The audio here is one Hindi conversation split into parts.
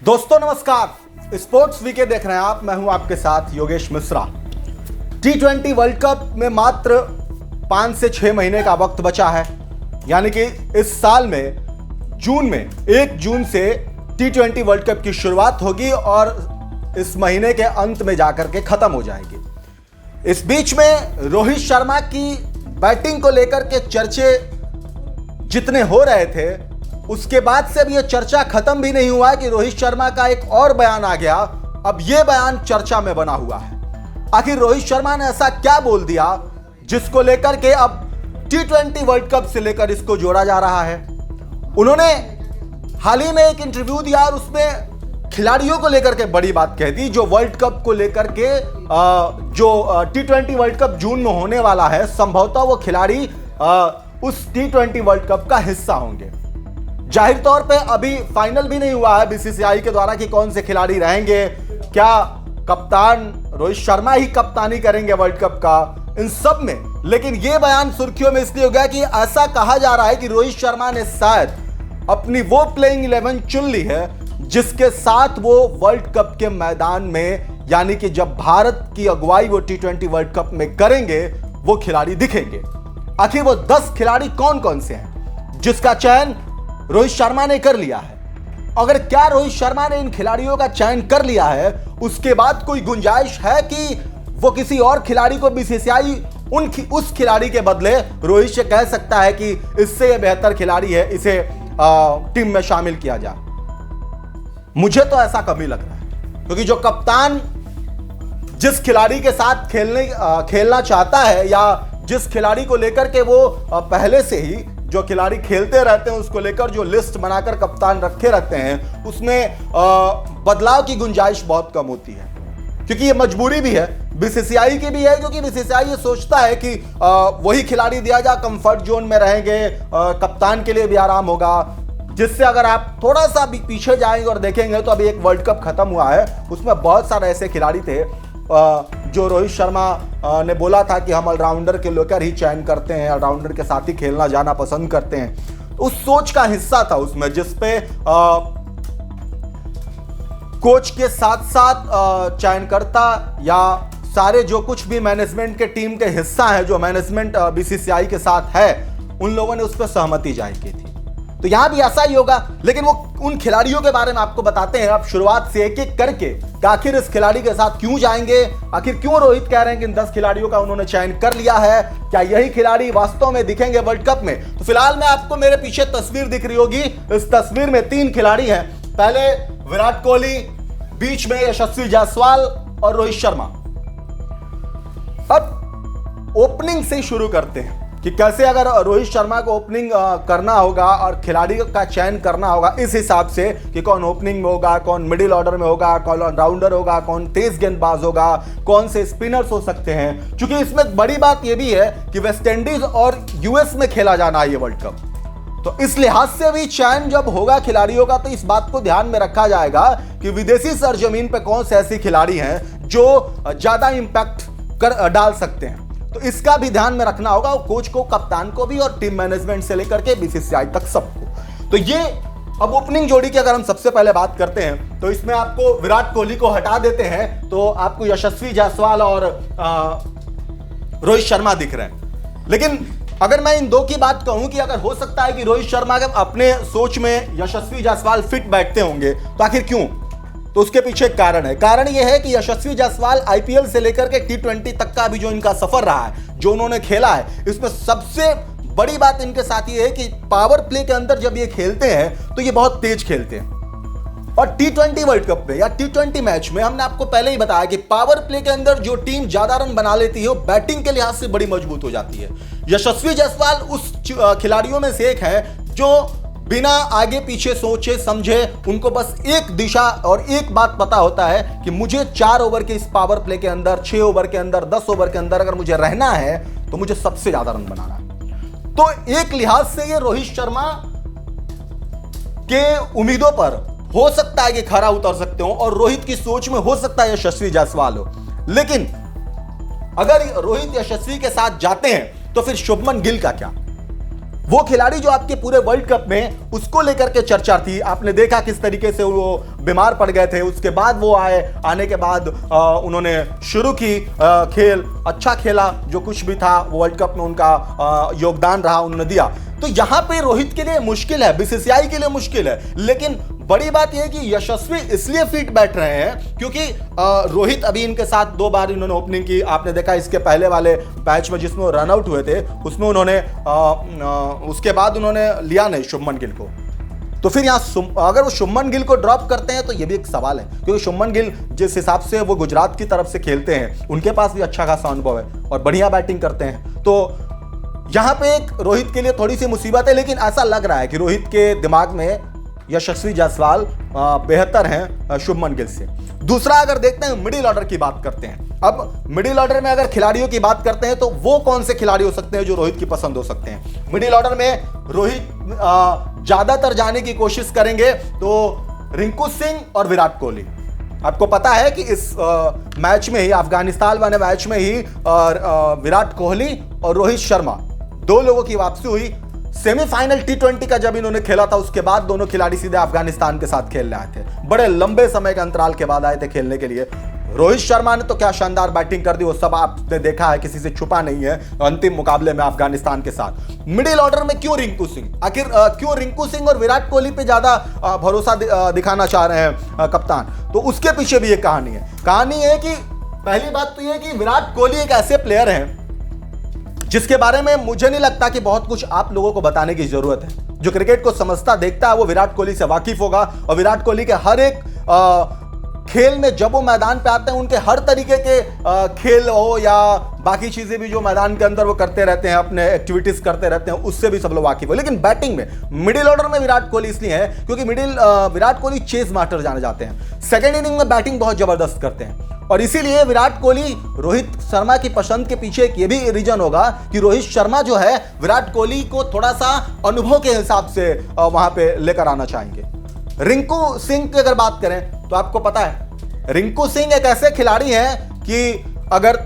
दोस्तों नमस्कार, स्पोर्ट्स वीके देख रहे हैं आप। मैं हूं आपके साथ Yogesh Mishra. T20 world cup में मात्र 5 से 6 महीने का वक्त बचा है, यानी कि इस साल में जून में 1 जून से T20 वर्ल्ड कप की शुरुआत होगी और इस महीने के अंत में जाकर के खत्म हो जाएगी। इस बीच में रोहित शर्मा की बैटिंग को लेकर के चर्चे जितने हो रहे थे, उसके बाद से अब यह चर्चा खत्म भी नहीं हुआ कि रोहित शर्मा का एक और बयान आ गया। अब यह बयान चर्चा में बना हुआ है। आखिर रोहित शर्मा ने ऐसा क्या बोल दिया जिसको लेकर के अब T20 वर्ल्ड कप से लेकर इसको जोड़ा जा रहा है। उन्होंने हाल ही में एक इंटरव्यू दिया और उसमें खिलाड़ियों को लेकर के बड़ी बात कह दी, जो वर्ल्ड कप को लेकर के जो T20 वर्ल्ड कप जून में होने वाला है, संभवतः वो खिलाड़ी उस T20 वर्ल्ड कप का हिस्सा होंगे। जाहिर तौर पे अभी फाइनल भी नहीं हुआ है बीसीसीआई के द्वारा कि कौन से खिलाड़ी रहेंगे, क्या कप्तान रोहित शर्मा ही कप्तानी करेंगे वर्ल्ड कप का, इन सब में। लेकिन यह बयान सुर्खियों में इसलिए हो गया कि ऐसा कहा जा रहा है कि रोहित शर्मा ने शायद अपनी वो प्लेइंग 11 चुन ली है जिसके साथ वो वर्ल्ड कप के मैदान में, यानी कि जब भारत की अगुवाई वो T20 वर्ल्ड कप में करेंगे, वो खिलाड़ी दिखेंगे। आखिर वो 10 खिलाड़ी कौन कौन से हैं जिसका चयन रोहित शर्मा ने कर लिया है। अगर क्या रोहित शर्मा ने इन खिलाड़ियों का चयन कर लिया है, उसके बाद कोई गुंजाइश है कि वो किसी और खिलाड़ी को बीसीसीआई उस खिलाड़ी के बदले रोहित से कह सकता है कि इससे यह बेहतर खिलाड़ी है, इसे टीम में शामिल किया जाए। मुझे तो ऐसा कम ही लग रहा है, क्योंकि जो कप्तान जिस खिलाड़ी के साथ खेलना चाहता है या जिस खिलाड़ी को लेकर के वो पहले से ही जो खिलाड़ी खेलते रहते हैं उसको लेकर जो लिस्ट बनाकर कप्तान रखे रहते हैं, उसमें बदलाव की गुंजाइश बहुत कम होती है। क्योंकि ये मजबूरी भी है, बीसीसीआई की भी है, क्योंकि बीसीसीआई ये सोचता है कि वही खिलाड़ी दिया जाए, कंफर्ट जोन में रहेंगे, कप्तान के लिए भी आराम होगा। जिससे अगर आप थोड़ा सा भी पीछे जाएंगे और देखेंगे तो अभी एक वर्ल्ड कप खत्म हुआ है, उसमें बहुत सारे ऐसे खिलाड़ी थे जो रोहित शर्मा ने बोला था कि हम ऑलराउंडर के लेकर ही चयन करते हैं, ऑलराउंडर के साथ ही खेलना जाना पसंद करते हैं। उस सोच का हिस्सा था उसमें, जिसपे कोच के साथ साथ चयनकर्ता या सारे जो कुछ भी मैनेजमेंट के टीम के हिस्सा है, जो मैनेजमेंट बीसीसीआई के साथ है, उन लोगों ने उस पर सहमति जाहिर की थी। तो यहां भी ऐसा ही होगा। लेकिन वो उन खिलाड़ियों के बारे में आपको बताते हैं अब शुरुआत से एक एक करके कि आखिर इस खिलाड़ी के साथ क्यों जाएंगे, आखिर क्यों रोहित कह रहे हैं कि इन 10 खिलाड़ियों का उन्होंने चयन कर लिया है, क्या यही खिलाड़ी वास्तव में दिखेंगे वर्ल्ड कप में। तो फिलहाल में आपको मेरे पीछे तस्वीर दिख रही होगी। इस तस्वीर में 3 खिलाड़ी हैं। पहले विराट कोहली, बीच में यशस्वी जायसवाल और रोहित शर्मा। अब ओपनिंग से शुरू करते हैं कि कैसे अगर रोहित शर्मा को ओपनिंग करना होगा और खिलाड़ी का चयन करना होगा इस हिसाब से कि कौन ओपनिंग में होगा, कौन मिडिल ऑर्डर में होगा, कौन ऑलराउंडर होगा, कौन तेज गेंदबाज होगा, कौन से स्पिनर्स हो सकते हैं। क्योंकि इसमें बड़ी बात यह भी है कि वेस्ट इंडीज और यूएस में खेला जाना है ये वर्ल्ड कप, तो इस लिहाज से भी चयन जब होगा खिलाड़ियों का, तो इस बात को ध्यान में रखा जाएगा कि विदेशी सरजमीन पर कौन से ऐसे खिलाड़ी हैं जो ज्यादा इंपैक्ट डाल सकते हैं। तो इसका भी ध्यान में रखना होगा, कोच को, कप्तान को भी, और टीम मैनेजमेंट से लेकर के बीसीसीआई तक सबको। तो ये अब ओपनिंग जोड़ी की अगर हम सबसे पहले बात करते हैं तो इसमें आपको विराट कोहली को हटा देते हैं तो आपको यशस्वी जायसवाल और रोहित शर्मा दिख रहे हैं। लेकिन अगर मैं इन 2 की बात कहूं कि अगर हो सकता है कि रोहित शर्मा के अपने सोच में यशस्वी जायसवाल फिट बैठते होंगे, तो आखिर क्यों? तो उसके पीछे एक कारण है। कारण यह है कि यशस्वी जायसवाल आईपीएल से लेकर के T20 तक का भी जो इनका सफर रहा है, जो उन्होंने खेला है, इसमें सबसे बड़ी बात इनके साथ ये है कि पावर प्ले के अंदर जब ये खेलते हैं तो ये बहुत तेज खेलते हैं। और T20 वर्ल्ड कप में या T20 मैच में हमने आपको पहले ही बताया कि पावर प्ले के अंदर जो टीम ज्यादा रन बना लेती है वो बैटिंग के लिहाज से बड़ी मजबूत हो जाती है। यशस्वी जायसवाल उस खिलाड़ियों में से एक है जो बिना आगे पीछे सोचे समझे, उनको बस एक दिशा और एक बात पता होता है कि मुझे 4 ओवर के इस पावर प्ले के अंदर, 6 ओवर के अंदर, 10 ओवर के अंदर अगर मुझे रहना है तो मुझे सबसे ज्यादा रन बनाना है। तो एक लिहाज से ये रोहित शर्मा के उम्मीदों पर हो सकता है कि खरा उतर सकते हो और रोहित की सोच में हो सकता है यशस्वी जायसवाल हो। लेकिन अगर रोहित यशस्वी के साथ जाते हैं तो फिर शुभमन गिल का क्या? वो खिलाड़ी जो आपके पूरे वर्ल्ड कप में उसको लेकर के चर्चा थी, आपने देखा किस तरीके से वो बीमार पड़ गए थे, उसके बाद वो आए, आने के बाद उन्होंने शुरू की खेल, अच्छा खेला, जो कुछ भी था वो वर्ल्ड कप में उनका योगदान रहा, उन्होंने दिया। तो यहां पे रोहित के लिए मुश्किल है, बीसीसीआई के लिए मुश्किल है, लेकिन बड़ी बात यह है कि यशस्वी इसलिए फिट बैठ रहे हैं क्योंकि रोहित अभी इनके साथ 2 बार इन्होंने ओपनिंग की। आपने देखा इसके पहले वाले मैच में जिसमें रन आउट हुए थे उसमें उन्होंने उसके बाद उन्होंने लिया नहीं शुभमन गिल को। तो फिर यहाँ अगर वो शुभमन गिल को ड्रॉप करते हैं तो ये भी एक सवाल है, क्योंकि शुभमन गिल जिस हिसाब से वो गुजरात की तरफ से खेलते हैं उनके पास भी अच्छा खासा अनुभव है और बढ़िया बैटिंग करते हैं। तो यहाँ पे एक रोहित के लिए थोड़ी सी मुसीबत है, लेकिन ऐसा लग रहा है कि रोहित के दिमाग में यशस्वी जायसवाल बेहतर हैं शुभमन गिल से। दूसरा अगर देखते हैं मिडिल ऑर्डर की बात करते हैं। अब मिडिल ऑर्डर में अगर खिलाड़ियों की बात करते हैं तो वो कौन से खिलाड़ी हो सकते हैं जो रोहित की पसंद हो सकते हैं। मिडिल ऑर्डर में रोहित ज्यादातर जाने की कोशिश करेंगे तो रिंकू सिंह और विराट कोहली। आपको पता है कि इस मैच में ही, अफगानिस्तान वाले मैच में ही विराट कोहली और रोहित शर्मा 2 लोगों की वापसी हुई। सेमीफाइनल T20 का जब इन्होंने खेला था उसके बाद दोनों खिलाड़ी सीधे अफगानिस्तान के साथ खेलने आए थे, बड़े लंबे समय के अंतराल के बाद आए थे खेलने के लिए। रोहित शर्मा ने तो क्या शानदार बैटिंग कर दी, वो सब आपने देखा है, किसी से छुपा नहीं है अंतिम मुकाबले में अफगानिस्तान के साथ। मिडिल ऑर्डर में क्यों रिंकू सिंह, आखिर क्यों रिंकू सिंह और विराट कोहली पे ज्यादा भरोसा दिखाना चाह रहे हैं कप्तान? तो उसके पीछे भी एक कहानी है। कहानी है कि पहली बात तो यह कि विराट कोहली एक ऐसे प्लेयर हैं जिसके बारे में मुझे नहीं लगता कि बहुत कुछ आप लोगों को बताने की जरूरत है। जो क्रिकेट को समझता देखता है वो विराट कोहली से वाकिफ होगा, और विराट कोहली के हर एक खेल में जब वो मैदान पे आते हैं उनके हर तरीके के खेल हो या बाकी चीजें भी जो मैदान के अंदर वो करते रहते हैं, अपने एक्टिविटीज करते रहते हैं, उससे भी सब लोग वाकिफ हो। लेकिन बैटिंग में मिडिल ऑर्डर में विराट कोहली इसलिए है क्योंकि विराट कोहली चेज मास्टर जाने जाते हैं। सेकेंड इनिंग में बैटिंग बहुत जबरदस्त करते हैं और इसीलिए विराट कोहली रोहित शर्मा की पसंद के पीछे एक ये भी रीजन होगा कि रोहित शर्मा जो है विराट कोहली को थोड़ा सा अनुभव के हिसाब से वहां पे लेकर आना चाहेंगे। रिंकू सिंह की अगर बात करें तो आपको पता है रिंकू सिंह एक ऐसे खिलाड़ी हैं कि अगर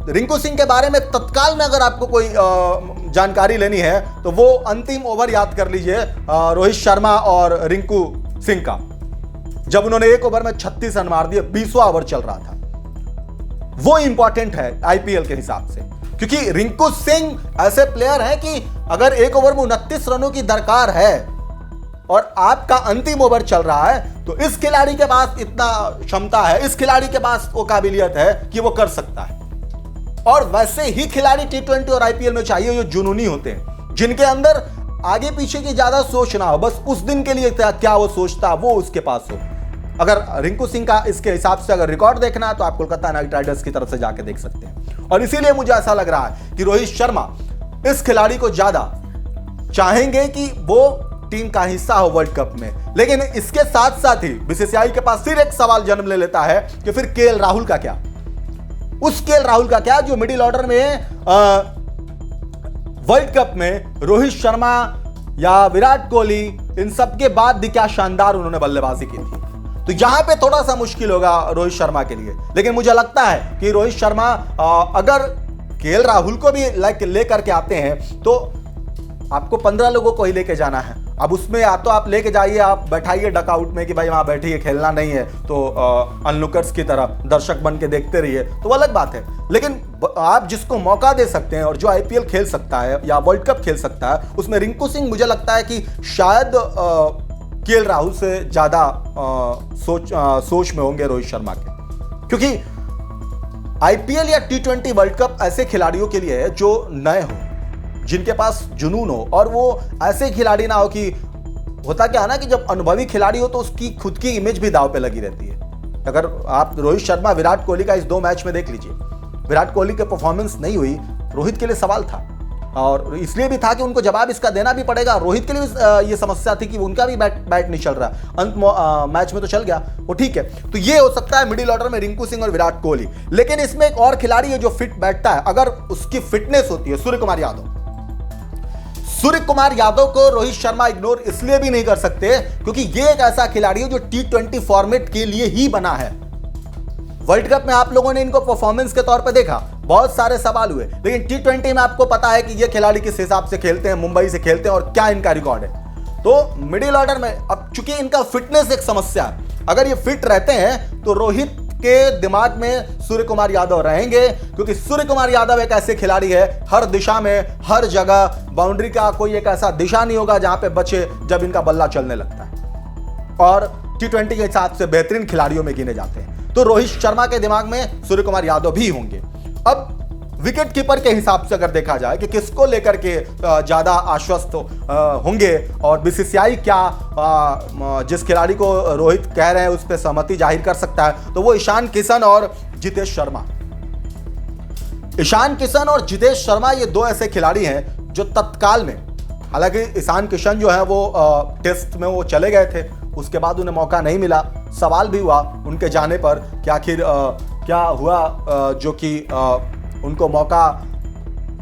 रिंकू सिंह के बारे में तत्काल में अगर आपको कोई जानकारी लेनी है तो वो अंतिम ओवर याद कर लीजिए रोहित शर्मा और रिंकू सिंह का, जब उन्होंने 1 ओवर में 36 रन मार दिए, 20वां ओवर चल रहा था। वो इंपॉर्टेंट है आईपीएल के हिसाब से, क्योंकि रिंकू सिंह ऐसे प्लेयर हैं कि अगर 1 ओवर में 29 रनों की दरकार है और आपका अंतिम ओवर चल रहा है तो इस खिलाड़ी के पास इतना क्षमता है, इस खिलाड़ी के पास वो काबिलियत है कि वो कर सकता है। और वैसे ही खिलाड़ी T20 और आईपीएल में चाहिए जो जुनूनी होते हैं, जिनके अंदर आगे पीछे की ज्यादा सोच ना हो, बस उस दिन के लिए क्या वो सोचता वो उसके पास हो। अगर रिंकू सिंह का इसके हिसाब से अगर रिकॉर्ड देखना है तो आप कोलकाता नाइट राइडर्स की तरफ से जाके देख सकते हैं। और इसीलिए मुझे ऐसा लग रहा है कि रोहित शर्मा इस खिलाड़ी को ज्यादा चाहेंगे कि वो टीम का हिस्सा हो वर्ल्ड कप में। लेकिन इसके साथ साथ ही बीसीसीआई के पास फिर एक सवाल जन्म ले लेता है कि फिर केएल राहुल का क्या, उस केएल राहुल का क्या जो मिडिल ऑर्डर में वर्ल्ड कप में रोहित शर्मा या विराट कोहली इन सब के बाद भी क्या शानदार उन्होंने बल्लेबाजी की थी। तो यहां पे थोड़ा सा मुश्किल होगा रोहित शर्मा के लिए। लेकिन मुझे लगता है कि रोहित शर्मा अगर केएल राहुल को भी लेकर के आते हैं तो आपको 15 लोगों को ही लेके जाना है। अब उसमें या तो आप लेके जाइए, आप बैठाइए डकआउट में कि भाई वहां बैठिए, खेलना नहीं है तो अनलुकर्स की तरह दर्शक बन के देखते रहिए, तो वो अलग बात है। लेकिन आप जिसको मौका दे सकते हैं और जो आईपीएल खेल सकता है या वर्ल्ड कप खेल सकता है, उसमें रिंकू सिंह मुझे लगता है कि शायद केएल राहुल से ज्यादा सोच में होंगे रोहित शर्मा के, क्योंकि आईपीएल या T20 वर्ल्ड कप ऐसे खिलाड़ियों के लिए है जो नए हो, जिनके पास जुनून हो, और वो ऐसे खिलाड़ी ना हो कि होता क्या है ना कि जब अनुभवी खिलाड़ी हो तो उसकी खुद की इमेज भी दांव पे लगी रहती है। अगर आप रोहित शर्मा विराट कोहली का इस 2 मैच में देख लीजिए, विराट कोहली के परफॉर्मेंस नहीं हुई, रोहित के लिए सवाल था और इसलिए भी था कि उनको जवाब इसका देना भी पड़ेगा। रोहित के लिए ये समस्या थी कि उनका भी बैट नहीं चल रहा, अंत मैच में तो चल गया वो ठीक है। तो ये हो सकता है मिडिल ऑर्डर में रिंकू सिंह और विराट कोहली। लेकिन इसमें एक और खिलाड़ी है जो फिट बैठता है अगर उसकी फिटनेस होती है, सूर्य कुमार यादव। सूर्य कुमार यादव को रोहित शर्मा इग्नोर इसलिए भी नहीं कर सकते क्योंकि ये एक ऐसा खिलाड़ी है जो T20 फॉर्मेट के लिए ही बना है। वर्ल्ड कप में आप लोगों ने इनको परफॉर्मेंस के तौर पर देखा, बहुत सारे सवाल हुए, लेकिन T20 में आपको पता है कि ये खिलाड़ी किस हिसाब से खेलते हैं, मुंबई से खेलते हैं और क्या इनका रिकॉर्ड है। तो मिडिल ऑर्डर में अब चूंकि इनका फिटनेस एक समस्या है, अगर ये फिट रहते हैं तो रोहित के दिमाग में सूर्य कुमार यादव रहेंगे, क्योंकि सूर्य कुमार यादव एक ऐसे खिलाड़ी है, हर दिशा में हर जगह बाउंड्री का कोई एक ऐसा दिशा नहीं होगा जहां पे बचे जब इनका बल्ला चलने लगता है, और T20 के हिसाब से बेहतरीन खिलाड़ियों में गिने जाते हैं। तो रोहित शर्मा के दिमाग में सूर्य कुमार यादव भी होंगे। अब विकेट कीपर के हिसाब से अगर देखा जाए कि किसको लेकर के ज्यादा आश्वस्त होंगे और बीसीसीआई क्या जिस खिलाड़ी को रोहित कह रहे हैं उस पर सहमति जाहिर कर सकता है, तो वो ईशान किशन और जितेश शर्मा। ईशान किशन और जितेश शर्मा ये दो ऐसे खिलाड़ी हैं जो तत्काल में, हालांकि ईशान किशन जो है वो टेस्ट में वो चले गए थे, उसके बाद उन्हें मौका नहीं मिला। सवाल भी हुआ उनके जाने पर कि आखिर क्या हुआ जो कि उनको मौका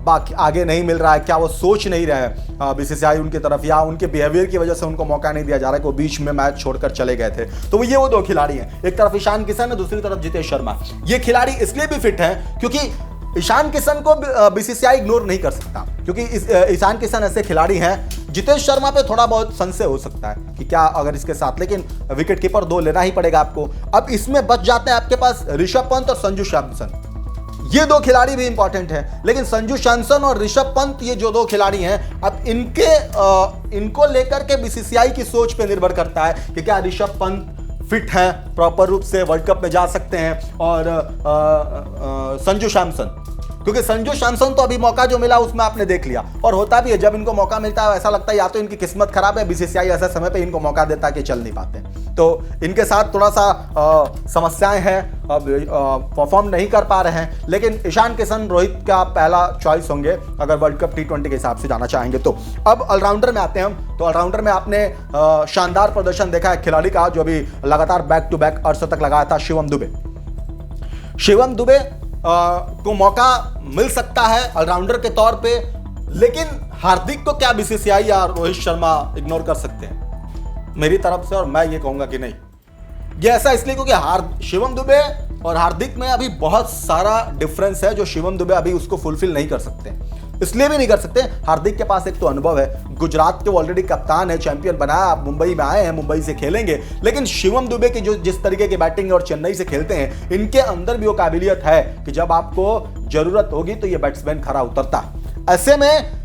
बाकी आगे नहीं मिल रहा है, क्या वो सोच नहीं रहे हैं बीसीसीआई उनकी तरफ, या उनके बिहेवियर की वजह से उनको मौका नहीं दिया जा रहा है कि वो बीच में मैच छोड़कर चले गए थे। तो वो दो खिलाड़ी हैं, एक तरफ ईशान किशन है, दूसरी तरफ जितेश शर्मा। ये खिलाड़ी इसलिए भी फिट हैं क्योंकि ईशान किशन को बीसीसीआई इग्नोर नहीं कर सकता, क्योंकि ईशान किशन ऐसे खिलाड़ी हैं। जितेश शर्मा पे थोड़ा बहुत संशय हो सकता है कि क्या अगर इसके साथ, लेकिन विकेट कीपर 2 लेना ही पड़ेगा आपको। अब इसमें बच जाते हैं आपके पास ऋषभ पंत और संजू सैमसन। ये 2 खिलाड़ी भी इंपॉर्टेंट हैं, लेकिन संजू सैमसन और ऋषभ पंत ये जो 2 खिलाड़ी हैं, अब इनको लेकर के बीसीसीआई की सोच पे निर्भर करता है कि क्या ऋषभ पंत फिट है, प्रॉपर रूप से वर्ल्ड कप में जा सकते हैं, और संजू सैमसन, क्योंकि संजू सैमसन तो अभी मौका जो मिला उसमें आपने देख लिया, और होता भी है जब इनको मौका मिलता है ऐसा लगता है या तो इनकी किस्मत खराब है, बीसीसीआई ऐसा समय पे इनको मौका देता है कि चल नहीं पाते, तो इनके साथ थोड़ा सा समस्याएं हैं, अब परफॉर्म नहीं कर पा रहे हैं। लेकिन ईशान किशन रोहित का पहला चॉइस होंगे अगर वर्ल्ड कप T20 के हिसाब से जाना चाहेंगे तो। अब ऑलराउंडर में आते हैं हम, तो ऑलराउंडर में आपने शानदार प्रदर्शन देखा है खिलाड़ी का जो अभी लगातार बैक टू बैक अर्धशतक लगाया था, शिवम दुबे। शिवम दुबे को मौका मिल सकता है ऑलराउंडर के तौर पे, लेकिन हार्दिक को क्या बीसीसीआई या रोहित शर्मा इग्नोर कर सकते हैं? मेरी तरफ से और मैं ये कहूंगा कि नहीं। ये ऐसा इसलिए क्योंकि शिवम दुबे और हार्दिक में अभी बहुत सारा डिफरेंस है जो शिवम दुबे अभी उसको फुलफिल नहीं कर सकते। इसलिए भी नहीं कर सकते, हार्दिक के पास एक तो अनुभव है, गुजरात के ऑलरेडी कप्तान है, चैंपियन बनाया, आप मुंबई में आए हैं, मुंबई से खेलेंगे। लेकिन शिवम दुबे की जो जिस तरीके की बैटिंग और चेन्नई से खेलते हैं, इनके अंदर भी वो काबिलियत है कि जब आपको जरूरत होगी तो ये बैट्समैन खरा उतरता है। ऐसे में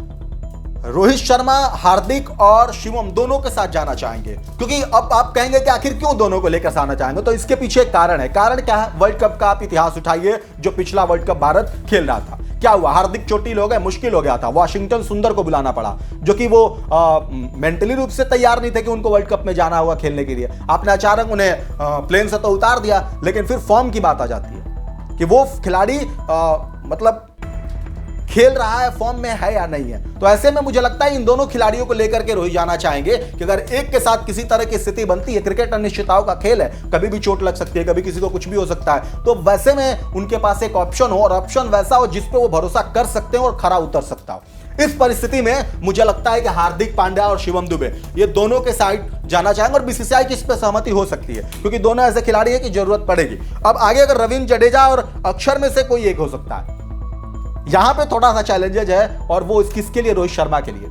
रोहित शर्मा, हार्दिक और शिवम दोनों के साथ जाना चाहेंगे, क्योंकि अब आप कहेंगे कि आखिर क्यों दोनों को लेकर आना चाहेंगे, तो इसके पीछे एक कारण है। कारण क्या है? वर्ल्ड कप का आप इतिहास उठाइए, जो पिछला वर्ल्ड कप भारत खेल रहा था, क्या हुआ? हार्दिक चोटिल हो गए, मुश्किल हो गया था, वाशिंगटन सुंदर को बुलाना पड़ा, जो कि वो मेंटली रूप से तैयार नहीं थे कि उनको वर्ल्ड कप में जाना होगा खेलने के लिए। आपने अचानक उन्हें प्लेन से तो उतार दिया, लेकिन फिर फॉर्म की बात आ जाती है कि वो खिलाड़ी मतलब खेल रहा है, फॉर्म में है या नहीं है। तो ऐसे में मुझे लगता है इन दोनों खिलाड़ियों को लेकर के रोहित जाना चाहेंगे कि अगर एक के साथ किसी तरह की स्थिति बनती है, क्रिकेट अनिश्चितताओं का खेल है, कभी भी चोट लग सकती है, कभी किसी को कुछ भी हो सकता है, तो वैसे में उनके पास एक ऑप्शन हो, और ऑप्शन वैसा हो जिस पे वो भरोसा कर सकते हो और खरा उतर सकता हो। इस परिस्थिति में मुझे लगता है कि हार्दिक पांड्या और शिवम दुबे ये दोनों के साइड जाना चाहेंगे, और बीसीसीआई की इस पे सहमति हो सकती है, क्योंकि दोनों ऐसे खिलाड़ी हैं कि जरूरत पड़ेगी। अब आगे अगर रविंद्र जडेजा और अक्षर में से कोई एक हो सकता है, यहां पे थोड़ा सा चैलेंजेज है, और वो किसके लिए? रोहित शर्मा के लिए।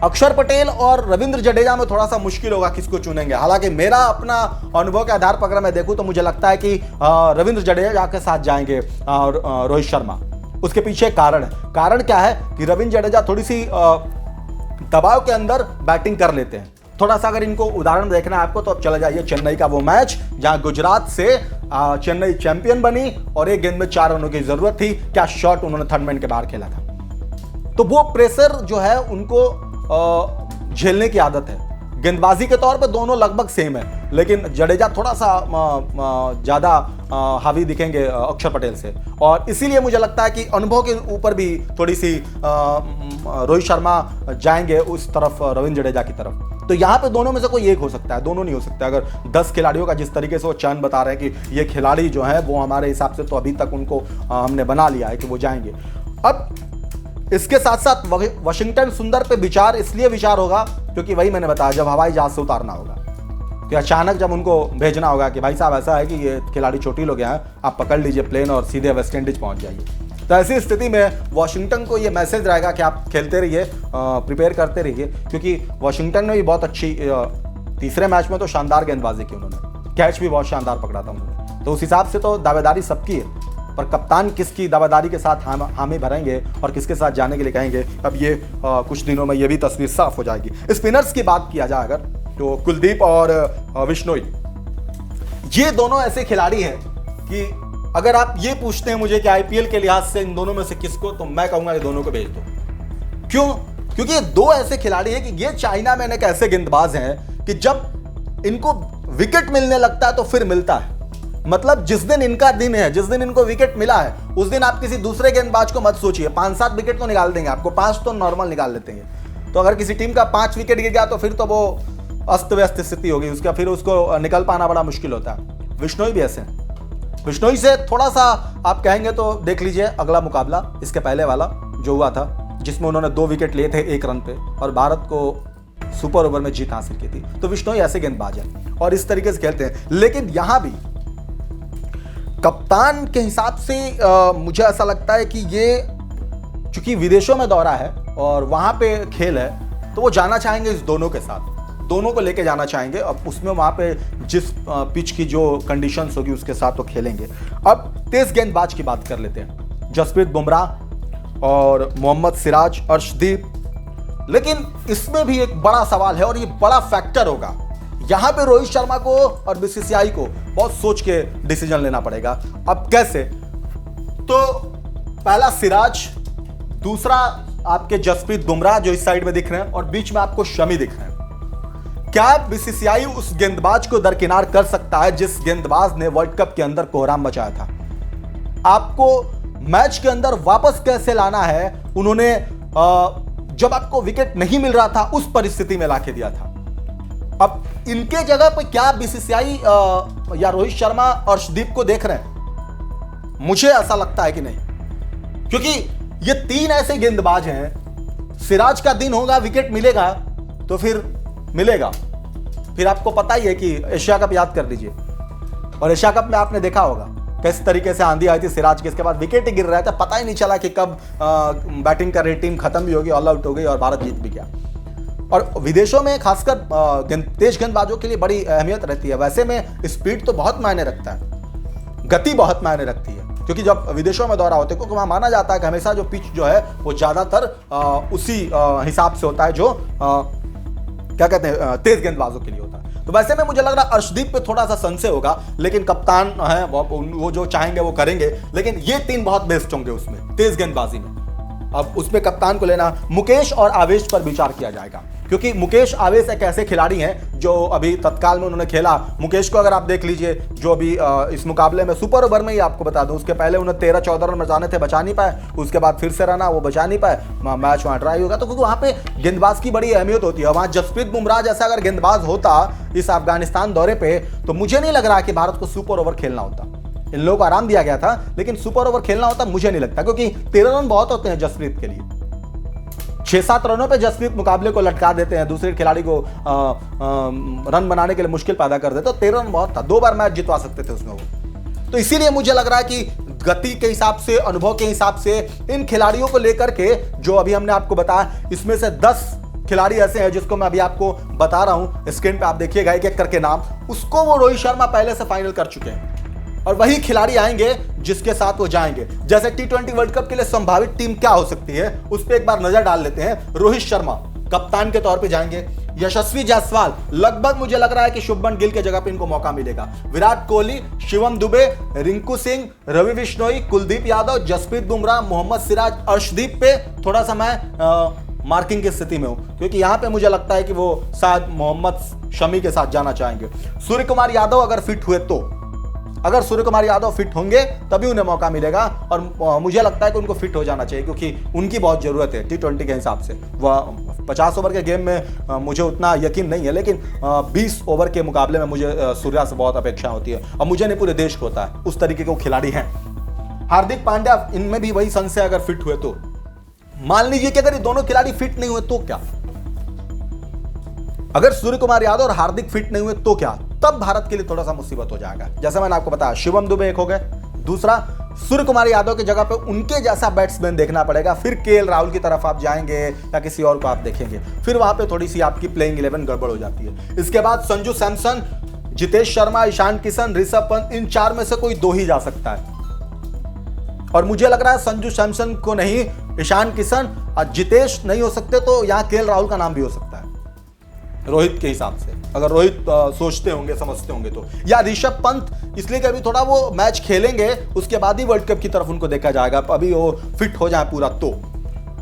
अक्षर पटेल और रविंद्र जडेजा में थोड़ा सा मुश्किल होगा किसको चुनेंगे। हालांकि मेरा अपना अनुभव के आधार पर अगर मैं देखूं तो मुझे लगता है कि रविंद्र जडेजा के साथ जाएंगे और रोहित शर्मा। उसके पीछे कारण है। कारण क्या है कि रविंद्र जडेजा थोड़ी सी दबाव के अंदर बैटिंग कर लेते हैं। थोड़ा सा अगर इनको उदाहरण देखना है आपको तो अब चला जाइए चेन्नई का वो मैच जहां गुजरात से चेन्नई चैंपियन बनी और एक गेंद में 4 रनों की जरूरत थी। क्या शॉट उन्होंने थर्ड मैन के बाहर खेला था। तो वो प्रेशर जो है उनको झेलने की आदत है। गेंदबाजी के तौर पे दोनों लगभग सेम है, लेकिन जडेजा थोड़ा सा ज्यादा हावी दिखेंगे अक्षर पटेल से, और इसीलिए मुझे लगता है कि अनुभव के ऊपर भी थोड़ी सी रोहित शर्मा जाएंगे उस तरफ, रविंद्र जडेजा की तरफ। तो यहाँ पे दोनों में से कोई एक हो सकता है, दोनों नहीं हो सकता। अगर 10 खिलाड़ियों का जिस तरीके से वो चयन बता रहे हैं कि ये खिलाड़ी जो है वो हमारे हिसाब से तो अभी तक उनको हमने बना लिया है कि वो जाएंगे। अब इसके साथ साथ वाशिंगटन सुंदर पे विचार इसलिए विचार होगा क्योंकि वही मैंने बताया, जब हवाई जहाज से उतारना होगा, कि अचानक जब उनको भेजना होगा कि भाई साहब ऐसा है कि ये खिलाड़ी चोटिल हो गया है, आप पकड़ लीजिए प्लेन और सीधे वेस्ट इंडीज पहुंच जाइए। तो ऐसी स्थिति में वॉशिंगटन को ये मैसेज रहेगा कि आप खेलते रहिए, प्रिपेयर करते रहिए, क्योंकि वॉशिंगटन ने भी बहुत अच्छी तीसरे मैच में तो शानदार गेंदबाजी की उन्होंने, कैच भी बहुत शानदार पकड़ा था उन्होंने। तो उस हिसाब से तो दावेदारी सबकी है, पर कप्तान किसकी दावेदारी के साथ हामी भरेंगे और किसके साथ जाने के लिए कहेंगे, अब ये कुछ दिनों में ये भी तस्वीर साफ हो जाएगी। स्पिनर्स की बात किया जाए अगर, तो कुलदीप और बिश्नोई, ये दोनों ऐसे खिलाड़ी हैं कि अगर आप ये पूछते हैं मुझे कि आईपीएल के लिहाज से इन दोनों में से किसको, तो मैं कहूंगा ये दोनों को भेज दो। क्यों? क्योंकि ये दो ऐसे खिलाड़ी हैं कि ये चाइना में एक ऐसे गेंदबाज हैं कि जब इनको विकेट मिलने लगता है तो फिर मिलता है। मतलब जिस दिन इनका दिन है, जिस दिन इनको विकेट मिला है, उस दिन आप किसी दूसरे गेंदबाज को मत सोचिए, 5-7 विकेट तो निकाल देंगे आपको, 5 तो नॉर्मल निकाल लेते हैं। तो अगर किसी टीम का 5 विकेट गिर गया तो फिर तो वो अस्त व्यस्त स्थिति होगी उसका, फिर उसको निकल पाना बड़ा मुश्किल होता है। बिश्नोई भी ऐसे हैं। बिश्नोई से थोड़ा सा आप कहेंगे तो देख लीजिए अगला मुकाबला, इसके पहले वाला जो हुआ था, जिसमें उन्होंने 2 विकेट लिए थे 1 रन पे और भारत को सुपर ओवर में जीत हासिल की थी। तो बिश्नोई ऐसे गेंदबाज हैं और इस तरीके से खेलते हैं। लेकिन यहां भी कप्तान के हिसाब से मुझे ऐसा लगता है कि ये चूंकि विदेशों में दौरा है और वहां पे खेल है, तो वो जाना चाहेंगे इस दोनों के साथ, दोनों को लेके जाना चाहेंगे। अब उसमें वहां पे जिस पिच की जो कंडीशंस होगी उसके साथ तो खेलेंगे। अब तेज गेंदबाज की बात कर लेते हैं, जसप्रीत बुमराह और मोहम्मद सिराज, अर्शदीप। लेकिन इसमें भी एक बड़ा सवाल है और ये बड़ा फैक्टर होगा। यहां पे रोहित शर्मा को और बीसीसीआई को बहुत सोच के डिसीजन लेना पड़ेगा। अब कैसे? तो पहला सिराज, दूसरा आपके जसप्रीत बुमराह जो इस साइड में दिख रहे हैं और बीच में आपको शमी दिख रहे हैं। क्या बीसीसीआई उस गेंदबाज को दरकिनार कर सकता है जिस गेंदबाज ने वर्ल्ड कप के अंदर कोहराम मचाया था? आपको मैच के अंदर वापस कैसे लाना है? उन्होंने जब आपको विकेट नहीं मिल रहा था उस परिस्थिति में लाके दिया था। अब इनके जगह पर क्या बीसीसीआई या रोहित शर्मा और अर्शदीप को देख रहे हैं? मुझे ऐसा लगता है कि नहीं, क्योंकि ये 3 ऐसे गेंदबाज हैं। सिराज का दिन होगा, विकेट मिलेगा तो फिर मिलेगा। फिर आपको पता ही है कि एशिया कप याद कर लीजिए, और एशिया कप में आपने देखा होगा किस तरीके से आंधी आई थी सिराज के, इसके बाद विकेट ही गिर रहा था, पता ही नहीं चला कि कब बैटिंग कर रही टीम खत्म भी होगी, ऑल आउट हो गई और भारत जीत भी गया। और विदेशों में खासकर तेज गेंदबाजों के लिए बड़ी अहमियत रहती है। वैसे में स्पीड तो बहुत मायने रखता है, गति बहुत मायने रखती है, क्योंकि जब विदेशों में दौरा होते हैं, क्योंकि वहां माना जाता है कि हमेशा जो पिच जो है वो ज्यादातर उसी हिसाब से होता है जो क्या कहते हैं तेज गेंदबाजों के लिए होता है। तो वैसे में मुझे लग रहा है अर्शदीप पे थोड़ा सा संशय होगा, लेकिन कप्तान है वो जो चाहेंगे वो करेंगे। लेकिन ये 3 बहुत बेस्ट होंगे उसमें तेज गेंदबाजी में। अब उसमें कप्तान को लेना, मुकेश और आवेश पर विचार किया जाएगा, क्योंकि मुकेश आवेश एक ऐसे खिलाड़ी हैं जो अभी तत्काल में उन्होंने खेला। मुकेश को अगर आप देख लीजिए, जो अभी इस मुकाबले में सुपर ओवर में ही आपको बता दूं, उसके पहले उन्हें 13-14 रन बचाने थे, बचा नहीं पाए। उसके बाद फिर से रना, वो बचा नहीं पाए, मैच वहां ड्राई होगा। तो क्योंकि वहां पे गेंदबाज की बड़ी अहमियत होती है। वहां जसप्रीत बुमराह जैसा अगर गेंदबाज होता इस अफगानिस्तान दौरे पे, तो मुझे नहीं लग रहा कि भारत को सुपर ओवर खेलना होता। इन लोगों को आराम दिया गया था, लेकिन सुपर ओवर खेलना होता मुझे नहीं लगता, क्योंकि 13 रन बहुत होते हैं जसप्रीत के लिए। 6-7 रनों पे जसप्रीत मुकाबले को लटका देते हैं, दूसरे खिलाड़ी को रन बनाने के लिए मुश्किल पैदा कर देते। तो 13 रन बहुत था, 2 बार मैच जितवा सकते थे उसमें वो। तो इसीलिए मुझे लग रहा है कि गति के हिसाब से, अनुभव के हिसाब से इन खिलाड़ियों को लेकर के जो अभी हमने आपको बताया, इसमें से 10 खिलाड़ी ऐसे हैं जिसको मैं अभी आपको बता रहा हूं, स्क्रीन पे आप देखिएगा एक एक करके नाम, उसको वो रोहित शर्मा पहले से फाइनल कर चुके हैं और वही खिलाड़ी आएंगे जिसके साथ वो जाएंगे। जैसे T20 वर्ल्ड कप के लिए संभावित टीम क्या हो सकती है उस पर एक बार नजर डाल लेते हैं। रोहित शर्मा कप्तान के तौर पे जाएंगे, यशस्वी जायसवाल, लगभग मुझे लग रहा है कि शुभमन गिल के जगह पे इनको मौका मिलेगा। विराट कोहली, शिवम दुबे, रिंकू सिंह, रवि बिश्नोई, कुलदीप यादव, जसप्रीत बुमराह, मोहम्मद सिराज, अर्शदीप पे थोड़ा सा मैं मार्किंग की स्थिति में हूं, क्योंकि यहां पे मुझे लगता है कि वो शायद मोहम्मद शमी के साथ जाना चाहेंगे। सूर्य कुमार यादव अगर फिट हुए तो, अगर सूर्य कुमार यादव फिट होंगे तभी उन्हें मौका मिलेगा, और मुझे लगता है कि उनको फिट हो जाना चाहिए, क्योंकि उनकी बहुत जरूरत है T20 के हिसाब से। वह 50 ओवर के गेम में मुझे उतना यकीन नहीं है, लेकिन 20 ओवर के मुकाबले में मुझे सूर्या से बहुत अपेक्षा होती है, और मुझे नहीं पूरे देश को होता है। उस तरीके के वो खिलाड़ी हैं। हार्दिक पांड्या, इनमें भी वही संशय, अगर फिट हुए तो। मान लीजिए कि अगर ये दोनों खिलाड़ी फिट नहीं हुए तो क्या? अगर सूर्य कुमार यादव और हार्दिक फिट नहीं हुए तो क्या? तब भारत के लिए थोड़ा सा मुसीबत हो जाएगा। जैसा मैंने आपको बताया, शिवम दुबे एक हो गए, दूसरा सूर्य कुमार यादव की जगह पे उनके जैसा बैट्समैन देखना पड़ेगा। फिर केएल राहुल की तरफ आप जाएंगे या किसी और को आप देखेंगे, फिर वहां पे थोड़ी सी आपकी प्लेइंग 11 गड़बड़ हो जाती है। इसके बाद संजू सैमसन, जितेश शर्मा, ईशान किशन, ऋषभ पंत, इन 4 में से कोई 2 ही जा सकता है। और मुझे लग रहा है संजू सैमसन को नहीं, ईशान किशन और जितेश नहीं हो सकते तो यहां केएल राहुल का नाम भी हो सकता है रोहित के हिसाब से, अगर रोहित सोचते होंगे, समझते होंगे तो। या ऋषभ पंत, इसलिए कि अभी थोड़ा वो मैच खेलेंगे, उसके बाद ही वर्ल्ड कप की तरफ उनको देखा जाएगा, अभी वो फिट हो जाए पूरा तो।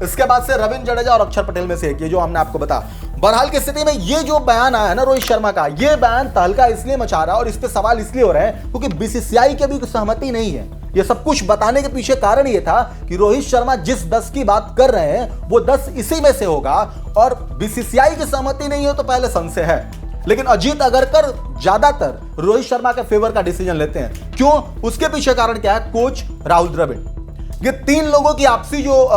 इसके बाद से रविंद्र जडेजा और अक्षर पटेल में से एक, ये जो हमने आपको बताया। बहरहाल की स्थिति में ये जो बयान आया है ना रोहित शर्मा का, ये बयान तहलका इसलिए मचा रहा है और इस पे सवाल इसलिए हो रहे हैं क्योंकि बीसीसीआई की भी सहमति नहीं है। ये सब कुछ बताने के पीछे कारण ये था कि रोहित शर्मा जिस 10 की बात कर रहे हैं वो 10 इसी में से होगा, और बीसीसीआई की सहमति नहीं हो तो पहले संशय है। लेकिन अजीत अगरकर ज्यादातर रोहित शर्मा के फेवर का डिसीजन लेते हैं। क्यों? उसके पीछे कारण क्या है? कोच राहुल द्रविड़। ये 3 लोगों की आपसी जो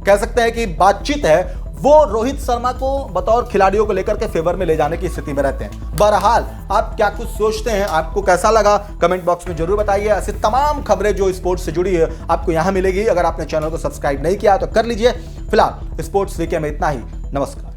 कह सकते हैं कि बातचीत है, वो रोहित शर्मा को बतौर खिलाड़ियों को लेकर के फेवर में ले जाने की स्थिति में रहते हैं। बहरहाल आप क्या कुछ सोचते हैं, आपको कैसा लगा, कमेंट बॉक्स में जरूर बताइए। ऐसी तमाम खबरें जो स्पोर्ट्स से जुड़ी है आपको यहां मिलेगी। अगर आपने चैनल को सब्सक्राइब नहीं किया तो कर लीजिए। फिलहाल स्पोर्ट्स वीके में इतना ही। नमस्कार।